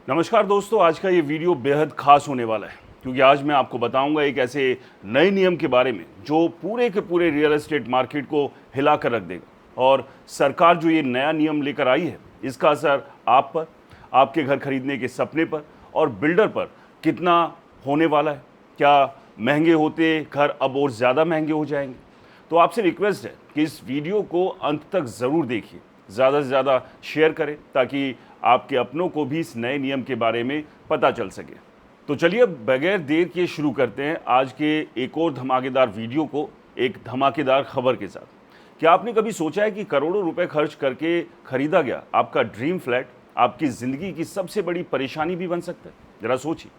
नमस्कार दोस्तों, आज का ये वीडियो बेहद खास होने वाला है क्योंकि आज मैं आपको बताऊंगा एक ऐसे नए नियम के बारे में जो पूरे के पूरे रियल एस्टेट मार्केट को हिला कर रख देगा। और सरकार जो ये नया नियम लेकर आई है, इसका असर आप पर, आपके घर खरीदने के सपने पर और बिल्डर पर कितना होने वाला है। क्या महंगे होते घर अब और ज़्यादा महंगे हो जाएंगे? तो आपसे रिक्वेस्ट है कि इस वीडियो को अंत तक ज़रूर देखिए, ज़्यादा से ज़्यादा शेयर करें ताकि आपके अपनों को भी इस नए नियम के बारे में पता चल सके। तो चलिए अब बगैर देर के शुरू करते हैं आज के एक और धमाकेदार वीडियो को, एक धमाकेदार खबर के साथ। क्या आपने कभी सोचा है कि करोड़ों रुपए खर्च करके खरीदा गया आपका ड्रीम फ्लैट आपकी ज़िंदगी की सबसे बड़ी परेशानी भी बन सकता है? ज़रा सोचिए,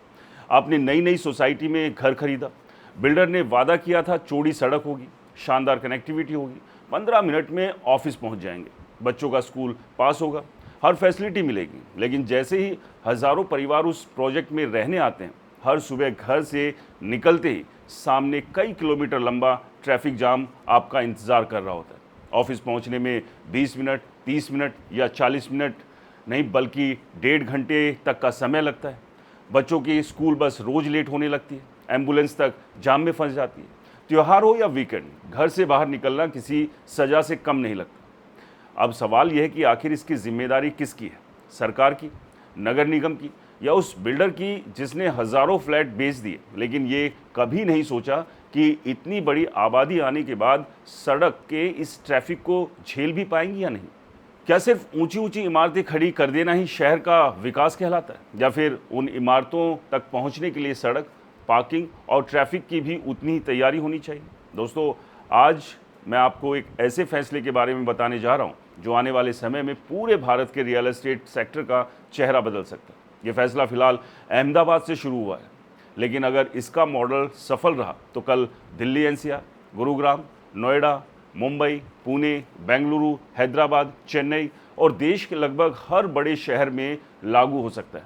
आपने नई नई सोसाइटी में घर खरीदा, बिल्डर ने वादा किया था चौड़ी सड़क होगी, शानदार कनेक्टिविटी होगी, 15 मिनट में ऑफिस पहुंच जाएंगे, बच्चों का स्कूल पास होगा, हर फैसिलिटी मिलेगी। लेकिन जैसे ही हज़ारों परिवार उस प्रोजेक्ट में रहने आते हैं, हर सुबह घर से निकलते ही सामने कई किलोमीटर लंबा ट्रैफिक जाम आपका इंतज़ार कर रहा होता है। ऑफिस पहुंचने में 20 मिनट, 30 मिनट या 40 मिनट नहीं बल्कि 1.5 घंटे तक का समय लगता है। बच्चों की स्कूल बस रोज़ लेट होने लगती है, एम्बुलेंस तक जाम में फंस जाती है। त्योहार हो या वीकेंड, घर से बाहर निकलना किसी सज़ा से कम नहीं लगता। अब सवाल यह है कि आखिर इसकी जिम्मेदारी किसकी है? सरकार की, नगर निगम की या उस बिल्डर की जिसने हज़ारों फ्लैट बेच दिए लेकिन ये कभी नहीं सोचा कि इतनी बड़ी आबादी आने के बाद सड़क के इस ट्रैफिक को झेल भी पाएंगी या नहीं? क्या सिर्फ ऊंची ऊंची इमारतें खड़ी कर देना ही शहर का विकास कहलाता है, या फिर उन इमारतों तक पहुंचने के लिए सड़क, पार्किंग और ट्रैफिक की भी उतनी ही तैयारी होनी चाहिए? दोस्तों, आज मैं आपको एक ऐसे फैसले के बारे में बताने जा रहा हूं जो आने वाले समय में पूरे भारत के रियल एस्टेट सेक्टर का चेहरा बदल सकता है। ये फैसला फिलहाल अहमदाबाद से शुरू हुआ है, लेकिन अगर इसका मॉडल सफल रहा तो कल दिल्ली एनसीआर, गुरुग्राम, नोएडा, मुंबई, पुणे, बेंगलुरु, हैदराबाद, चेन्नई और देश के लगभग हर बड़े शहर में लागू हो सकता है।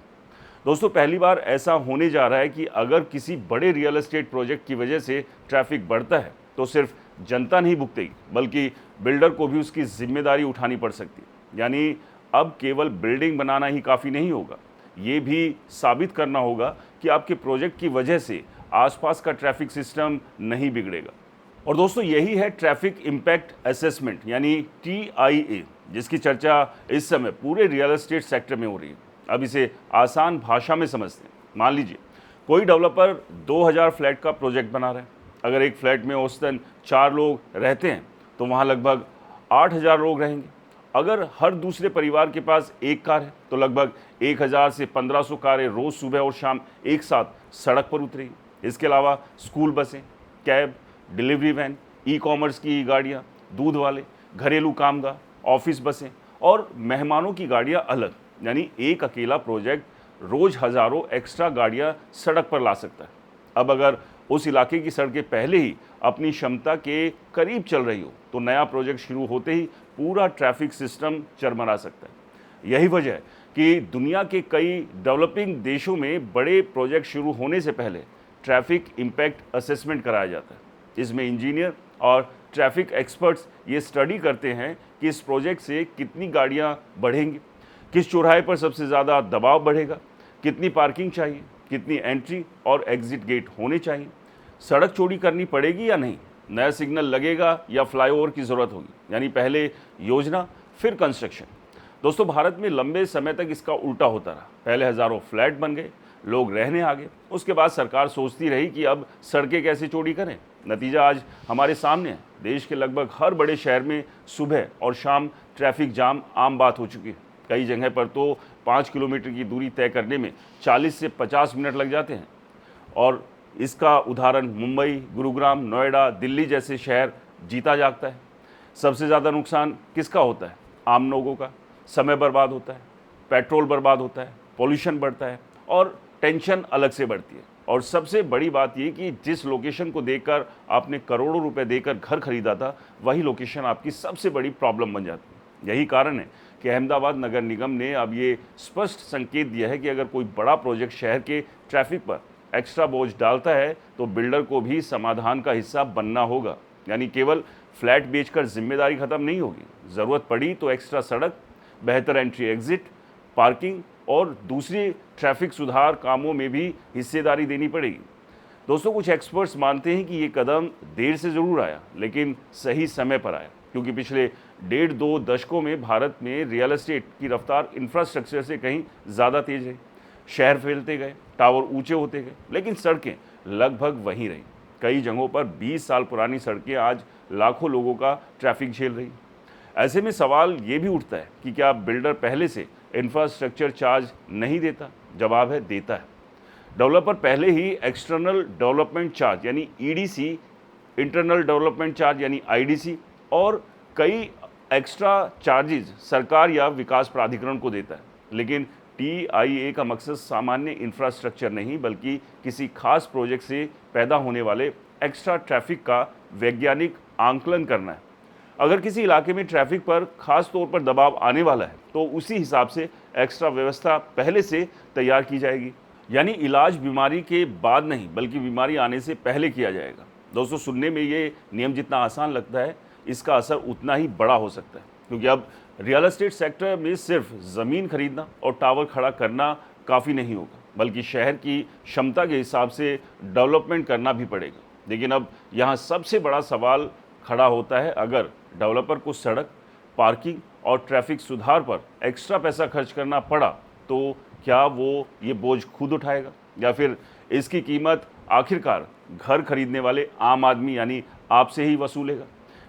दोस्तों, पहली बार ऐसा होने जा रहा है कि अगर किसी बड़े रियल एस्टेट प्रोजेक्ट की वजह से ट्रैफिक बढ़ता है तो सिर्फ जनता नहीं भुगतेगी बल्कि बिल्डर को भी उसकी जिम्मेदारी उठानी पड़ सकती है। यानी अब केवल बिल्डिंग बनाना ही काफ़ी नहीं होगा, ये भी साबित करना होगा कि आपके प्रोजेक्ट की वजह से आसपास का ट्रैफिक सिस्टम नहीं बिगड़ेगा। और दोस्तों, यही है ट्रैफिक इम्पैक्ट असेसमेंट यानी TIA, जिसकी चर्चा इस समय पूरे रियल एस्टेट सेक्टर में हो रही है। अब इसे आसान भाषा में समझते हैं। मान लीजिए कोई डेवलपर 2000 फ्लैट का प्रोजेक्ट बना रहा है। अगर एक फ्लैट में औसतन 4 लोग रहते हैं तो वहाँ लगभग 8000 लोग रहेंगे। अगर हर दूसरे परिवार के पास एक कार है तो लगभग 1000 से 1500 कारें रोज़ सुबह और शाम एक साथ सड़क पर उतरेगी। इसके अलावा स्कूल बसें, कैब, डिलीवरी वैन, ई-कॉमर्स की गाड़ियाँ, दूध वाले, घरेलू कामगार, ऑफिस बसें और मेहमानों की गाड़ियाँ अलग। यानी एक अकेला प्रोजेक्ट रोज़ हज़ारों एक्स्ट्रा गाड़ियाँ सड़क पर ला सकता है। अब अगर उस इलाके की सड़कें पहले ही अपनी क्षमता के करीब चल रही हो तो नया प्रोजेक्ट शुरू होते ही पूरा ट्रैफिक सिस्टम चरमरा सकता है। यही वजह है कि दुनिया के कई डेवलपिंग देशों में बड़े प्रोजेक्ट शुरू होने से पहले ट्रैफिक इम्पैक्ट असेसमेंट कराया जाता है। इसमें इंजीनियर और ट्रैफिक एक्सपर्ट्स ये स्टडी करते हैं कि इस प्रोजेक्ट से कितनी गाड़ियाँ बढ़ेंगी, किस चौराहे पर सबसे ज़्यादा दबाव बढ़ेगा, कितनी पार्किंग चाहिए, कितनी एंट्री और एग्जिट गेट होने चाहिए, सड़क चौड़ी करनी पड़ेगी या नहीं, नया सिग्नल लगेगा या फ्लाईओवर की ज़रूरत होगी। यानी पहले योजना फिर कंस्ट्रक्शन। दोस्तों, भारत में लंबे समय तक इसका उल्टा होता रहा। पहले हज़ारों फ्लैट बन गए, लोग रहने आ गए, उसके बाद सरकार सोचती रही कि अब सड़कें कैसे चौड़ी करें। नतीजा आज हमारे सामने है। देश के लगभग हर बड़े शहर में सुबह और शाम ट्रैफिक जाम आम बात हो चुकी है। कई जगह पर तो 5 किलोमीटर की दूरी तय करने में 40 से 50 मिनट लग जाते हैं। और इसका उदाहरण मुंबई, गुरुग्राम, नोएडा, दिल्ली जैसे शहर जीता जागता है। सबसे ज़्यादा नुकसान किसका होता है? आम लोगों का। समय बर्बाद होता है, पेट्रोल बर्बाद होता है, पोल्यूशन बढ़ता है और टेंशन अलग से बढ़ती है। और सबसे बड़ी बात ये कि जिस लोकेशन को देखकर आपने करोड़ों रुपए देकर घर खरीदा था, वही लोकेशन आपकी सबसे बड़ी प्रॉब्लम बन जाती है। यही कारण है कि अहमदाबाद नगर निगम ने अब ये स्पष्ट संकेत दिया है कि अगर कोई बड़ा प्रोजेक्ट शहर के ट्रैफिक पर एक्स्ट्रा बोझ डालता है तो बिल्डर को भी समाधान का हिस्सा बनना होगा। यानी केवल फ्लैट बेचकर जिम्मेदारी खत्म नहीं होगी, ज़रूरत पड़ी तो एक्स्ट्रा सड़क, बेहतर एंट्री एग्जिट, पार्किंग और दूसरे ट्रैफिक सुधार कामों में भी हिस्सेदारी देनी पड़ेगी। दोस्तों, कुछ एक्सपर्ट्स मानते हैं कि ये कदम देर से ज़रूर आया, लेकिन सही समय पर आया, क्योंकि पिछले 1.5-2 दशकों में भारत में रियल एस्टेट की रफ्तार इंफ्रास्ट्रक्चर से कहीं ज़्यादा तेज रही। शहर फैलते गए, टावर ऊंचे होते गए, लेकिन सड़कें लगभग वहीं रहीं। कई जगहों पर 20 साल पुरानी सड़कें आज लाखों लोगों का ट्रैफिक झेल रही। ऐसे में सवाल ये भी उठता है कि क्या बिल्डर पहले से इंफ्रास्ट्रक्चर चार्ज नहीं देता? जवाब है, देता है। डेवलपर पहले ही एक्सटर्नल डेवलपमेंट चार्ज यानी ईडीसी, इंटरनल डेवलपमेंट चार्ज यानी आईडीसी और कई एक्स्ट्रा चार्जेस सरकार या विकास प्राधिकरण को देता है। लेकिन टीआईए का मकसद सामान्य इंफ्रास्ट्रक्चर नहीं, बल्कि किसी खास प्रोजेक्ट से पैदा होने वाले एक्स्ट्रा ट्रैफिक का वैज्ञानिक आंकलन करना है। अगर किसी इलाके में ट्रैफिक पर खास तौर पर दबाव आने वाला है, तो उसी हिसाब से एक्स्ट्रा व्यवस्था पहले से तैयार की जाएगी। यानी इलाज बीमारी के बाद नहीं, बल्कि बीमारी आने से पहले किया जाएगा। दोस्तों, सुनने में ये नियम जितना आसान लगता है, इसका असर उतना ही बड़ा हो सकता है, क्योंकि अब रियल एस्टेट सेक्टर में सिर्फ ज़मीन खरीदना और टावर खड़ा करना काफ़ी नहीं होगा, बल्कि शहर की क्षमता के हिसाब से डेवलपमेंट करना भी पड़ेगा। लेकिन अब यहाँ सबसे बड़ा सवाल खड़ा होता है, अगर डेवलपर को सड़क, पार्किंग और ट्रैफिक सुधार पर एक्स्ट्रा पैसा खर्च करना पड़ा, तो क्या वो ये बोझ खुद उठाएगा, या फिर इसकी कीमत आखिरकार घर खरीदने वाले आम आदमी यानी आपसे ही वसूलेगा?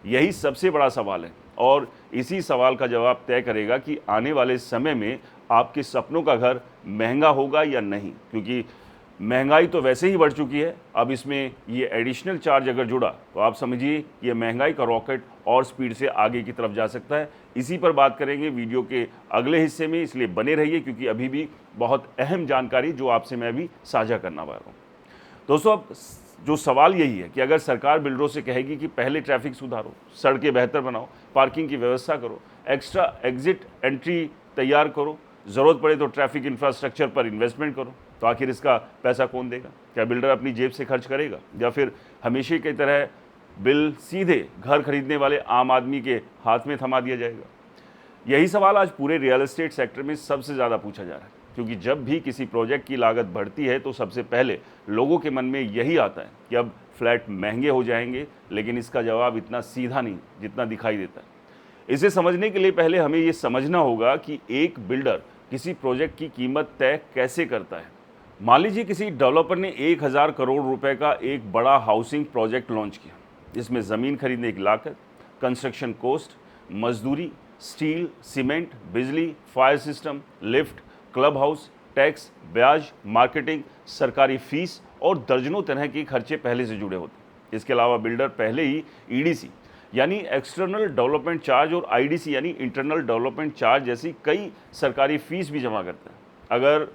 यही सबसे बड़ा सवाल है, और इसी सवाल का जवाब तय करेगा कि आने वाले समय में आपके सपनों का घर महंगा होगा या नहीं। क्योंकि महंगाई तो वैसे ही बढ़ चुकी है, अब इसमें ये एडिशनल चार्ज अगर जुड़ा, तो आप समझिए ये महंगाई का रॉकेट और स्पीड से आगे की तरफ जा सकता है। इसी पर बात करेंगे वीडियो के अगले हिस्से में, इसलिए बने रहिए, क्योंकि अभी भी बहुत अहम जानकारी जो आपसे मैं अभी साझा करना वाला हूँ। दोस्तों, अब जो सवाल यही है कि अगर सरकार बिल्डरों से कहेगी कि पहले ट्रैफिक सुधारो, सड़कें बेहतर बनाओ, पार्किंग की व्यवस्था करो, एक्स्ट्रा एग्जिट एंट्री तैयार करो, ज़रूरत पड़े तो ट्रैफिक इंफ्रास्ट्रक्चर पर इन्वेस्टमेंट करो, तो आखिर इसका पैसा कौन देगा? क्या बिल्डर अपनी जेब से खर्च करेगा, या फिर हमेशा की तरह बिल सीधे घर खरीदने वाले आम आदमी के हाथ में थमा दिया जाएगा? यही सवाल आज पूरे रियल एस्टेट सेक्टर में सबसे ज़्यादा पूछा जा रहा है, क्योंकि जब भी किसी प्रोजेक्ट की लागत बढ़ती है, तो सबसे पहले लोगों के मन में यही आता है कि अब फ्लैट महंगे हो जाएंगे। लेकिन इसका जवाब इतना सीधा नहीं जितना दिखाई देता है। इसे समझने के लिए पहले हमें ये समझना होगा कि एक बिल्डर किसी प्रोजेक्ट की कीमत तय कैसे करता है। मान लीजिए किसी डेवलपर ने 1000 करोड़ रुपए का एक बड़ा हाउसिंग प्रोजेक्ट लॉन्च किया, जिसमें ज़मीन खरीदने की लागत, कंस्ट्रक्शन कॉस्ट, मजदूरी, स्टील, सीमेंट, बिजली, fire system, lift, club house, tax, ब्याज, मार्केटिंग, सरकारी फीस और दर्जनों तरह के खर्चे पहले से जुड़े होते हैं। इसके अलावा बिल्डर पहले ही ईडीसी यानी एक्सटर्नल डेवलपमेंट चार्ज और आईडीसी यानी इंटरनल डेवलपमेंट चार्ज जैसी कई सरकारी फीस भी जमा करता है। अगर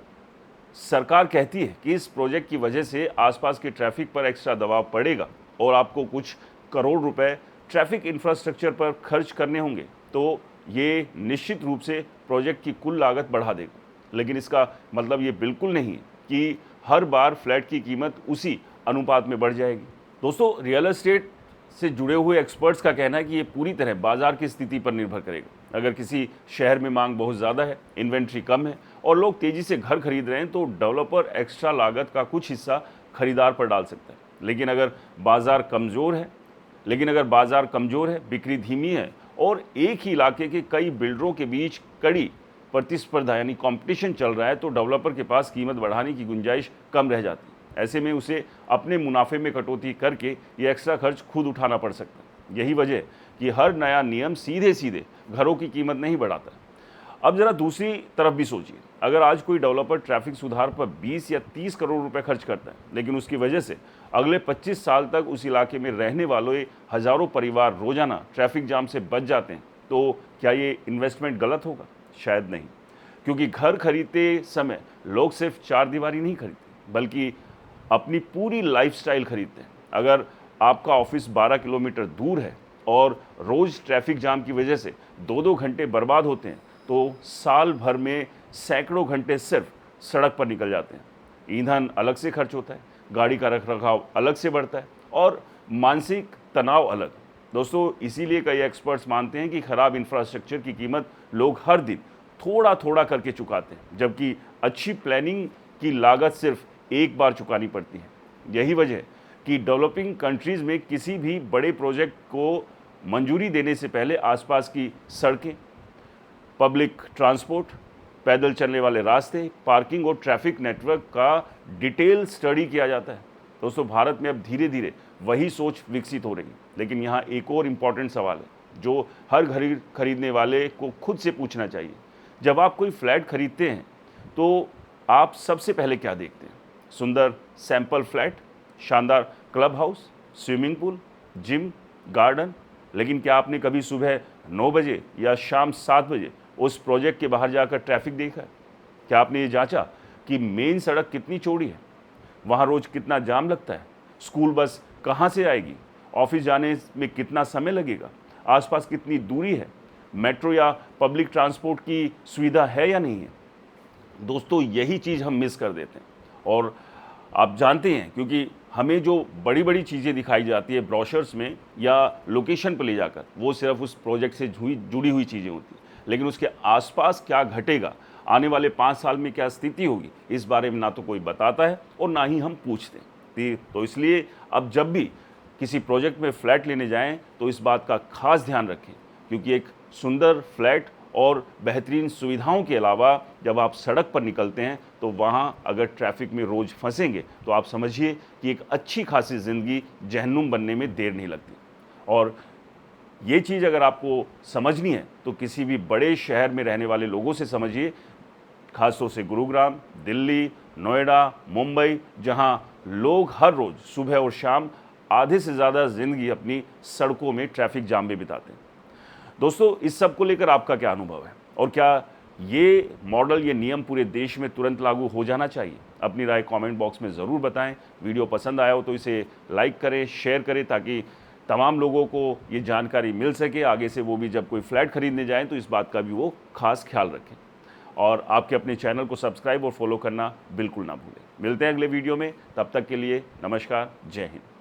सरकार कहती है कि इस प्रोजेक्ट की वजह से आसपास के ट्रैफिक पर एक्स्ट्रा दबाव पड़ेगा और आपको कुछ करोड़ रुपए ट्रैफिक इंफ्रास्ट्रक्चर पर खर्च करने होंगे, तो ये निश्चित रूप से प्रोजेक्ट की कुल लागत बढ़ा देगा। लेकिन इसका मतलब ये बिल्कुल नहीं है कि हर बार फ्लैट की कीमत उसी अनुपात में बढ़ जाएगी। दोस्तों, रियल एस्टेट से जुड़े हुए एक्सपर्ट्स का कहना है कि ये पूरी तरह बाजार की स्थिति पर निर्भर करेगा। अगर किसी शहर में मांग बहुत ज़्यादा है, इन्वेंट्री कम है और लोग तेज़ी से घर खरीद रहे हैं, तो डेवलपर एक्स्ट्रा लागत का कुछ हिस्सा खरीदार पर डाल सकता है। लेकिन अगर बाजार कमज़ोर है, बिक्री धीमी है और एक ही इलाके के कई बिल्डरों के बीच कड़ी प्रतिस्पर्धा यानी कंपटीशन चल रहा है, तो डेवलपर के पास कीमत बढ़ाने की गुंजाइश कम रह जाती है। ऐसे में उसे अपने मुनाफे में कटौती करके ये एक्स्ट्रा खर्च खुद उठाना पड़ सकता है। यही वजह कि हर नया नियम सीधे सीधे घरों की कीमत नहीं बढ़ाता। अब जरा दूसरी तरफ भी सोचिए, अगर आज कोई डेवलपर ट्रैफिक सुधार पर 20 या 30 करोड़ रुपए खर्च करता है, लेकिन उसकी वजह से अगले 25 साल तक उस इलाके में रहने वालों हज़ारों परिवार रोजाना ट्रैफिक जाम से बच जाते हैं, तो क्या ये इन्वेस्टमेंट गलत होगा? शायद नहीं, क्योंकि घर खरीदते समय लोग सिर्फ चार दीवारी नहीं खरीदते, बल्कि अपनी पूरी लाइफस्टाइल खरीदते हैं। अगर आपका ऑफिस 12 किलोमीटर दूर है और रोज़ ट्रैफिक जाम की वजह से 2-2 घंटे बर्बाद होते हैं, तो साल भर में सैकड़ों घंटे सिर्फ सड़क पर निकल जाते हैं। ईंधन अलग से खर्च होता है, गाड़ी का रखरखाव अलग से बढ़ता है और मानसिक तनाव अलग। दोस्तों, इसीलिए कई एक्सपर्ट्स मानते हैं कि खराब इंफ्रास्ट्रक्चर की कीमत लोग हर दिन थोड़ा थोड़ा करके चुकाते हैं, जबकि अच्छी प्लानिंग की लागत सिर्फ एक बार चुकानी पड़ती है। यही वजह है कि डेवलपिंग कंट्रीज़ में किसी भी बड़े प्रोजेक्ट को मंजूरी देने से पहले आसपास की सड़कें, पब्लिक ट्रांसपोर्ट, पैदल चलने वाले रास्ते, पार्किंग और ट्रैफिक नेटवर्क का डिटेल स्टडी किया जाता है। दोस्तों, भारत में अब धीरे धीरे वही सोच विकसित हो रही है। लेकिन यहाँ एक और इम्पॉर्टेंट सवाल है जो हर घर खरीदने वाले को खुद से पूछना चाहिए। जब आप कोई फ्लैट खरीदते हैं तो आप सबसे पहले क्या देखते हैं? सुंदर सैंपल फ्लैट, शानदार club house, swimming pool, gym, garden. लेकिन क्या आपने कभी सुबह 9 बजे या शाम 7 बजे उस प्रोजेक्ट के बाहर जाकर ट्रैफिक देखा है? क्या आपने ये जांचा कि मेन सड़क कितनी चौड़ी है, वहाँ रोज कितना जाम लगता है, स्कूल बस कहाँ से आएगी, ऑफिस जाने में कितना समय लगेगा, आसपास कितनी दूरी है, मेट्रो या पब्लिक ट्रांसपोर्ट की सुविधा है या नहीं है? दोस्तों, यही चीज़ हम मिस कर देते हैं। और आप जानते हैं, क्योंकि हमें जो बड़ी बड़ी चीज़ें दिखाई जाती है ब्रोशर्स में या लोकेशन पर ले जाकर, वो सिर्फ उस प्रोजेक्ट से जुड़ी हुई चीज़ें होती हैं। लेकिन उसके आसपास क्या घटेगा, आने वाले 5 साल में क्या स्थिति होगी, इस बारे में ना तो कोई बताता है और ना ही हम पूछते हैं। तो इसलिए अब जब भी किसी प्रोजेक्ट में फ्लैट लेने जाएं तो इस बात का खास ध्यान रखें, क्योंकि एक सुंदर फ्लैट और बेहतरीन सुविधाओं के अलावा जब आप सड़क पर निकलते हैं तो वहाँ अगर ट्रैफिक में रोज़ फंसेंगे तो आप समझिए कि एक अच्छी खासी ज़िंदगी जहन्नुम बनने में देर नहीं लगती। और ये चीज़ अगर आपको समझनी है तो किसी भी बड़े शहर में रहने वाले लोगों से समझिए, खासतौर से गुरुग्राम, दिल्ली, नोएडा, मुंबई, जहाँ लोग हर रोज़ सुबह और शाम आधे से ज़्यादा ज़िंदगी अपनी सड़कों में ट्रैफिक जाम में बिताते हैं। दोस्तों, इस सब को लेकर आपका क्या अनुभव है और क्या ये मॉडल, ये नियम पूरे देश में तुरंत लागू हो जाना चाहिए? अपनी राय कमेंट बॉक्स में ज़रूर बताएं। वीडियो पसंद आया हो तो इसे लाइक करें, शेयर करें, ताकि तमाम लोगों को ये जानकारी मिल सके। आगे से वो भी जब कोई फ्लैट खरीदने जाएं तो इस बात का भी वो खास ख्याल रखें। और आपके अपने चैनल को सब्सक्राइब और फॉलो करना बिल्कुल ना भूलें। मिलते हैं अगले वीडियो में, तब तक के लिए नमस्कार, जय हिंद।